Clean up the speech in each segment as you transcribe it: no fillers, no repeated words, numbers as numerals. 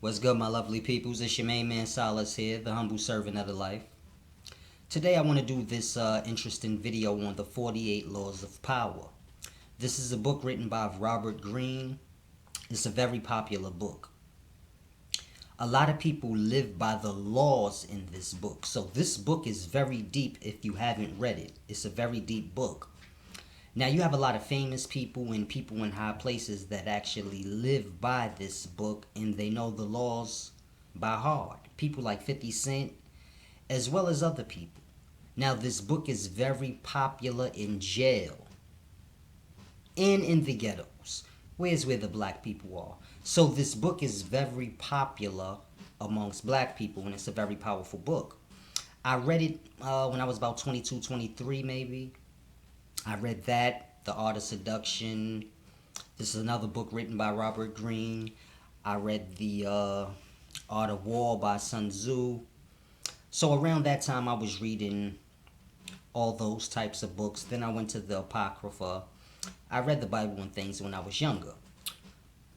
What's good, my lovely peoples? It's your main man Solace here, the humble servant of the life. Today I want to do this interesting video on the 48 Laws of Power. This is a book written by Robert Greene. It's a very popular book. A lot of people live by the laws in this book. So this book is very deep if you haven't read it. It's a very deep book. Now you have a lot of famous people and people in high places that actually live by this book and they know the laws by heart. People like 50 Cent as well as other people. Now this book is very popular in jail and in the ghettos. Where's where the black people are. So this book is very popular amongst black people and it's a very powerful book. I read it when I was about 22, 23 maybe. I read that, The Art of Seduction. This is another book written by Robert Greene. I read The Art of War by Sun Tzu. So around that time I was reading all those types of books. Then I went to the Apocrypha. I read the Bible and things when I was younger.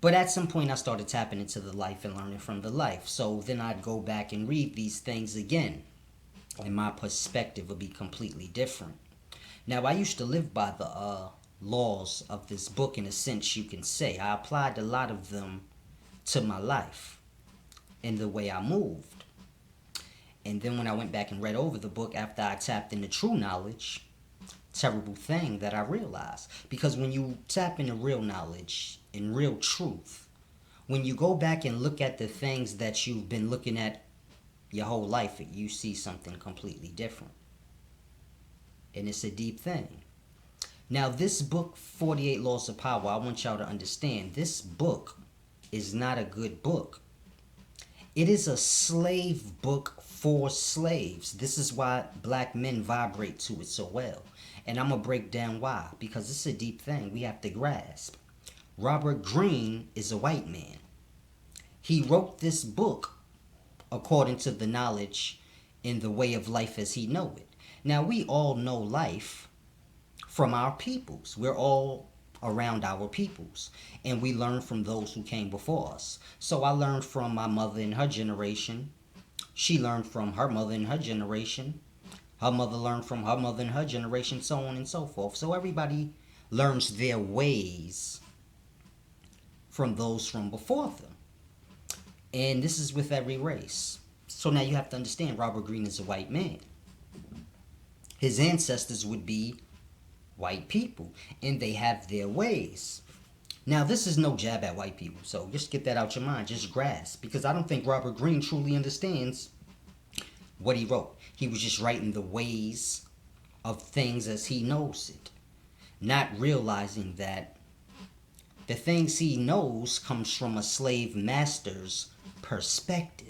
But at some point I started tapping into the life and learning from the life. So then I'd go back and read these things again. And my perspective would be completely different. Now, I used to live by the laws of this book in a sense, you can say. I applied a lot of them to my life and the way I moved. And then when I went back and read over the book after I tapped into true knowledge, terrible thing that I realized. Because when you tap into real knowledge and real truth, when you go back and look at the things that you've been looking at your whole life, you see something completely different. And it's a deep thing. Now this book, 48 Laws of Power, I want y'all to understand, this book is not a good book. It is a slave book for slaves. This is why black men vibrate to it so well. And I'm going to break down why. Because it's a deep thing we have to grasp. Robert Greene is a white man. He wrote this book according to the knowledge in the way of life as he know it. Now, we all know life from our peoples. We're all around our peoples. And we learn from those who came before us. So I learned from my mother and her generation. She learned from her mother and her generation. Her mother learned from her mother and her generation, so on and so forth. So everybody learns their ways from those from before them. And this is with every race. So now you have to understand, Robert Greene is a white man. His ancestors would be white people, and they have their ways. Now, this is no jab at white people, so just get that out your mind. Just grasp, because I don't think Robert Greene truly understands what he wrote. He was just writing the ways of things as he knows it, not realizing that the things he knows comes from a slave master's perspective.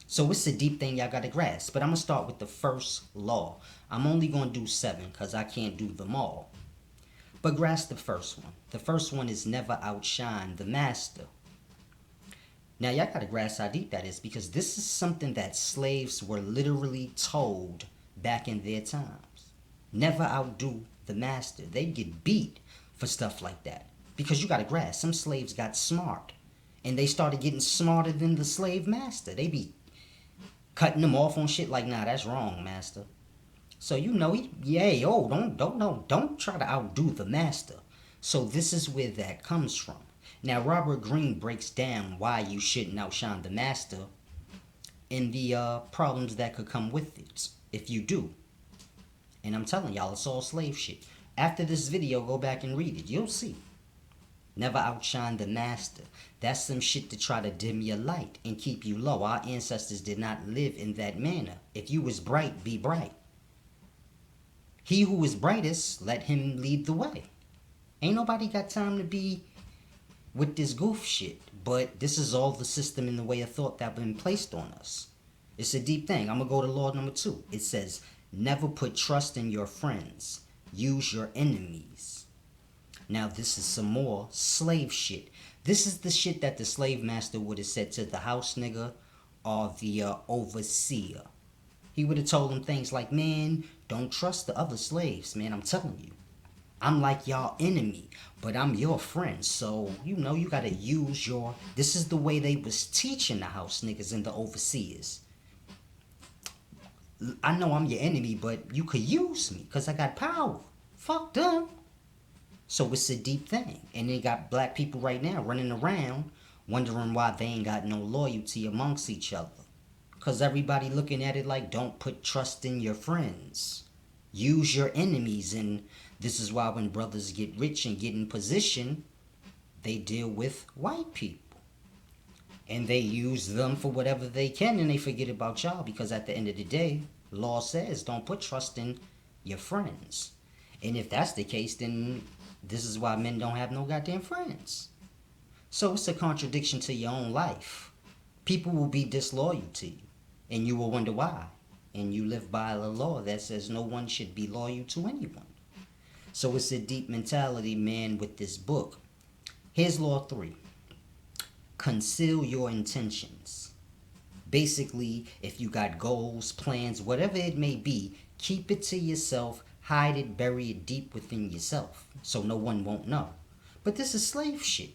So it's a deep thing y'all got to grasp. But I'm going to start with the first law. I'm only going to do 7 because I can't do them all. But grasp the first one. The first one is never outshine the master. Now y'all got to grasp how deep that is, because this is something that slaves were literally told back in their times. Never outdo the master. They'd get beat for stuff like that. Because you got to grasp, some slaves got smart. And they started getting smarter than the slave master. They be cutting them off on shit like, nah, that's wrong, master. So don't try to outdo the master. So this is where that comes from. Now Robert Greene breaks down why you shouldn't outshine the master and the problems that could come with it if you do. And I'm telling y'all, it's all slave shit. After this video, go back and read it. You'll see. Never outshine the master. That's some shit to try to dim your light and keep you low. Our ancestors did not live in that manner. If you was bright, be bright. He who is brightest, let him lead the way. Ain't nobody got time to be with this goof shit. But this is all the system in the way of thought that been placed on us. It's a deep thing. I'm going to go to law number 2. It says, never put trust in your friends. Use your enemies. Now this is some more slave shit. This is the shit that the slave master would have said to the house nigga or the overseer. He would have told him things like, man, don't trust the other slaves, man, I'm telling you. I'm like y'all enemy, but I'm your friend. So, you gotta use your... This is the way they was teaching the house niggas and the overseers. I know I'm your enemy, but you could use me because I got power. Fuck them. So it's a deep thing. And they got black people right now running around wondering why they ain't got no loyalty amongst each other. Because everybody looking at it like, don't put trust in your friends. Use your enemies. And this is why when brothers get rich and get in position, they deal with white people. And they use them for whatever they can, and they forget about y'all, because at the end of the day, law says don't put trust in your friends. And if that's the case, then this is why men don't have no goddamn friends. So it's a contradiction to your own life. People will be disloyal to you, and you will wonder why. And you live by a law that says no one should be loyal to anyone. So it's a deep mentality, man, with this book. Here's law 3. Conceal your intentions. Basically, if you got goals, plans, whatever it may be, keep it to yourself, hide it, bury it deep within yourself, so no one won't know. But this is slave shit.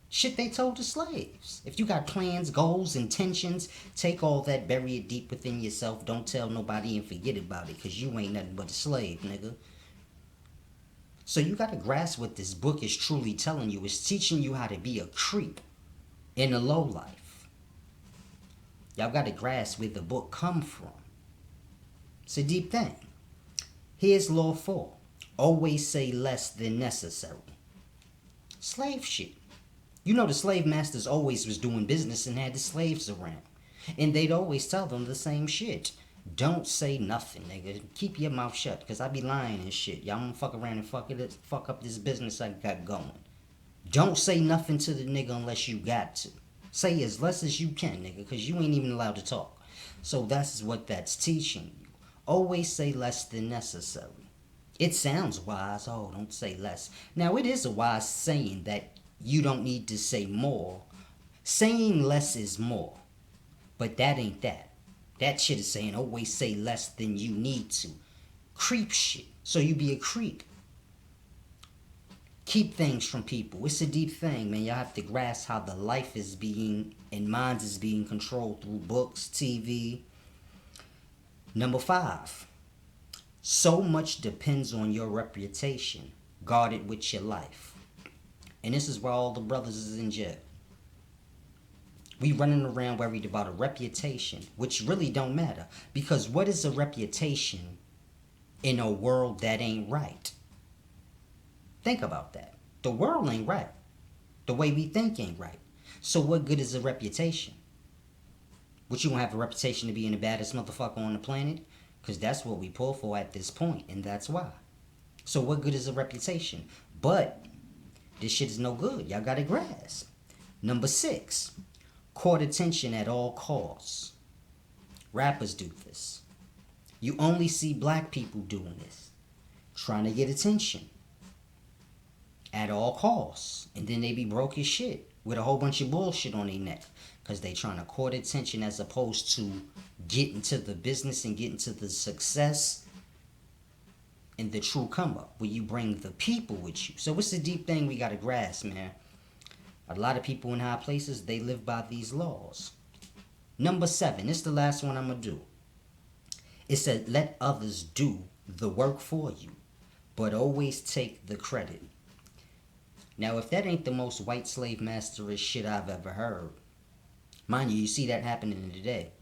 Shit they told the slaves. If you got plans, goals, intentions, take all that, bury it deep within yourself. Don't tell nobody and forget about it, because you ain't nothing but a slave, nigga. So you got to grasp what this book is truly telling you. It's teaching you how to be a creep in a low life. Y'all got to grasp where the book come from. It's a deep thing. Here's law 4. Always say less than necessary. Slave shit. You know the slave masters always was doing business and had the slaves around. And they'd always tell them the same shit. Don't say nothing, nigga. Keep your mouth shut, because I be lying and shit. Y'all gonna fuck around and fuck up this business I got going. Don't say nothing to the nigga unless you got to. Say as less as you can, nigga, because you ain't even allowed to talk. So that's what that's teaching you. Always say less than necessary. It sounds wise. Oh, don't say less. Now, it is a wise saying that you don't need to say more. Saying less is more. But that ain't that. That shit is saying always say less than you need to. Creep shit. So you be a creep. Keep things from people. It's a deep thing, man. Y'all have to grasp how the life is being and minds is being controlled through books, TV. Number 5. So much depends on your reputation. Guard it with your life. And this is where all the brothers is in jail. We running around worried about a reputation, which really don't matter. Because what is a reputation in a world that ain't right? Think about that. The world ain't right. The way we think ain't right. So what good is a reputation? Would you want to have a reputation to being the baddest motherfucker on the planet? Because that's what we pull for at this point, and that's why. So what good is a reputation? But this shit is no good. Y'all gotta grasp. Number 6. Court attention at all costs. Rappers do this. You only see black people doing this. Trying to get attention. At all costs. And then they be broke as shit with a whole bunch of bullshit on their neck. Because they trying to court attention as opposed to getting to the business and getting to the success and the true come up. Where you bring the people with you. So it's a deep thing we got to grasp, man. A lot of people in high places, they live by these laws. Number 7. This is the last one I'm going to do. It said, let others do the work for you, but always take the credit. Now, if that ain't the most white slave masterist shit I've ever heard, mind you see that happening today.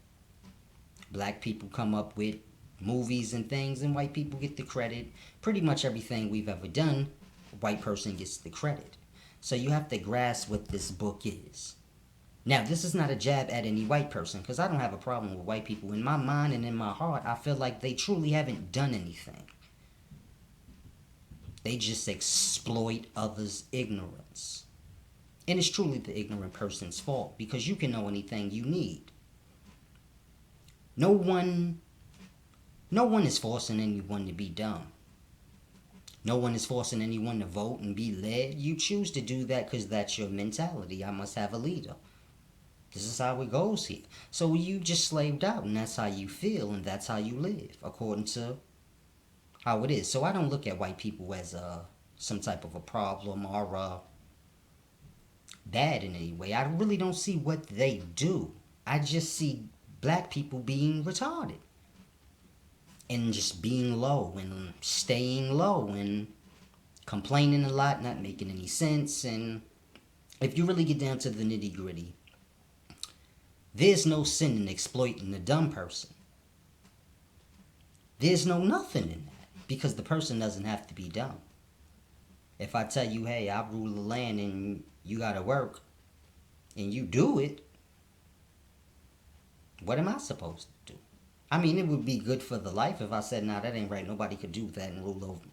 Black people come up with movies and things, and white people get the credit. Pretty much everything we've ever done, a white person gets the credit. So you have to grasp what this book is. Now, this is not a jab at any white person, because I don't have a problem with white people. In my mind and in my heart, I feel like they truly haven't done anything. They just exploit others' ignorance. And it's truly the ignorant person's fault, because you can know anything you need. No one is forcing anyone to be dumb. No one is forcing anyone to vote and be led. You choose to do that because that's your mentality. I must have a leader. This is how it goes here. So you just slaved out, and that's how you feel, and that's how you live, according to how it is. So I don't look at white people as some type of a problem or bad in any way. I really don't see what they do. I just see black people being retarded and just being low and staying low and complaining a lot, not making any sense. And if you really get down to the nitty gritty, there's no sin in exploiting a dumb person. There's no nothing in that because the person doesn't have to be dumb. If I tell you, hey, I rule the land and you gotta work and you do it, what am I supposed to do? I mean, it would be good for the life if I said, nah, that ain't right. Nobody could do that and rule over me.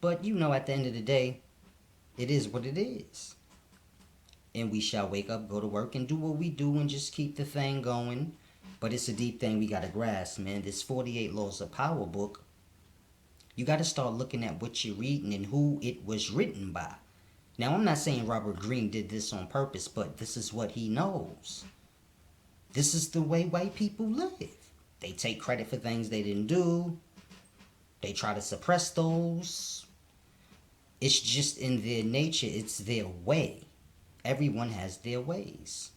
But at the end of the day, it is what it is. And we shall wake up, go to work, and do what we do and just keep the thing going. But it's a deep thing we gotta grasp, man. This 48 Laws of Power book, you gotta start looking at what you're reading and who it was written by. Now, I'm not saying Robert Greene did this on purpose, but this is what he knows. This is the way white people live. They take credit for things they didn't do. They try to suppress those. It's just in their nature. It's their way. Everyone has their ways.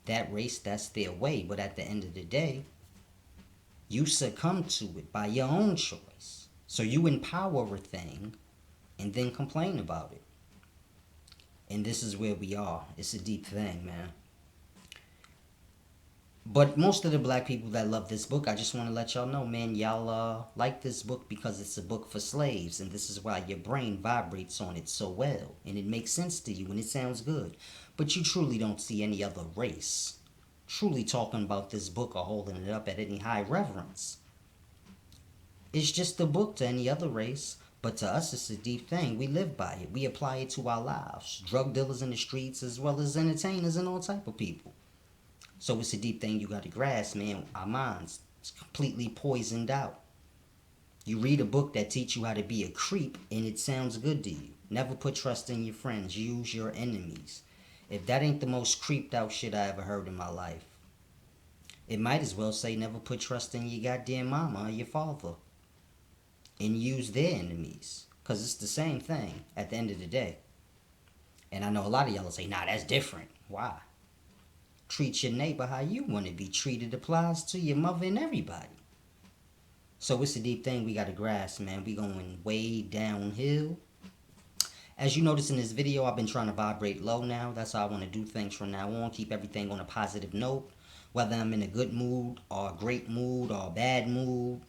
That race, that's their way. But at the end of the day, you succumb to it by your own choice. So you empower a thing and then complain about it. And this is where we are. It's a deep thing, man. But most of the black people that love this book, I just want to let y'all know, man, y'all like this book because it's a book for slaves. And this is why your brain vibrates on it so well. And it makes sense to you and it sounds good. But you truly don't see any other race truly talking about this book or holding it up at any high reverence. It's just a book to any other race. But to us, it's a deep thing. We live by it. We apply it to our lives. Drug dealers in the streets as well as entertainers and all type of people. So it's a deep thing you got to grasp, man. Our minds is completely poisoned out. You read a book that teach you how to be a creep and it sounds good to you. Never put trust in your friends. Use your enemies. If that ain't the most creeped out shit I ever heard in my life, it might as well say never put trust in your goddamn mama or your father. And use their enemies. Because it's the same thing at the end of the day. And I know a lot of y'all will say, nah, that's different. Why? Treat your neighbor how you want to be treated applies to your mother and everybody. So it's a deep thing we got to grasp, man. We going way downhill. As you notice in this video, I've been trying to vibrate low now. That's how I want to do things from now on. Keep everything on a positive note. Whether I'm in a good mood or a great mood or a bad mood.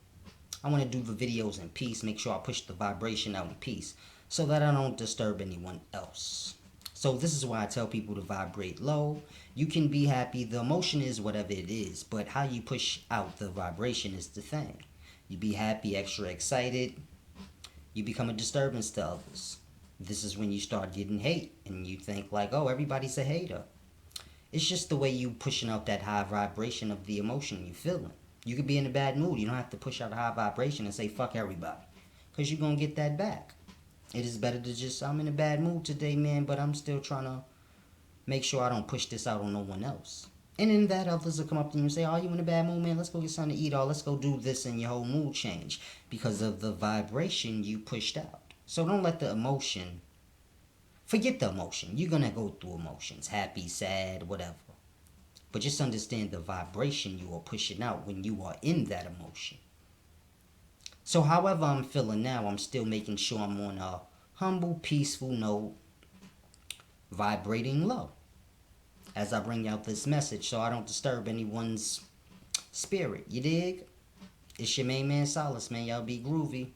I want to do the videos in peace. Make sure I push the vibration out in peace. So that I don't disturb anyone else. So this is why I tell people to vibrate low. You can be happy. The emotion is whatever it is. But how you push out the vibration is the thing. You be happy, extra excited. You become a disturbance to others. This is when you start getting hate. And you think like, oh, everybody's a hater. It's just the way you pushing out that high vibration of the emotion you feeling. You could be in a bad mood. You don't have to push out a high vibration and say, fuck everybody. Because you're going to get that back. It is better to just, I'm in a bad mood today, man, but I'm still trying to make sure I don't push this out on no one else. And in that, others will come up to you and say, oh, you in a bad mood, man? Let's go get something to eat, or let's go do this, and your whole mood change because of the vibration you pushed out. So don't let the emotion, forget the emotion. You're going to go through emotions, happy, sad, whatever. But just understand the vibration you are pushing out when you are in that emotion. So however I'm feeling now, I'm still making sure I'm on a humble, peaceful note, vibrating low. As I bring out this message so I don't disturb anyone's spirit. You dig? It's your main man Solace, man. Y'all be groovy.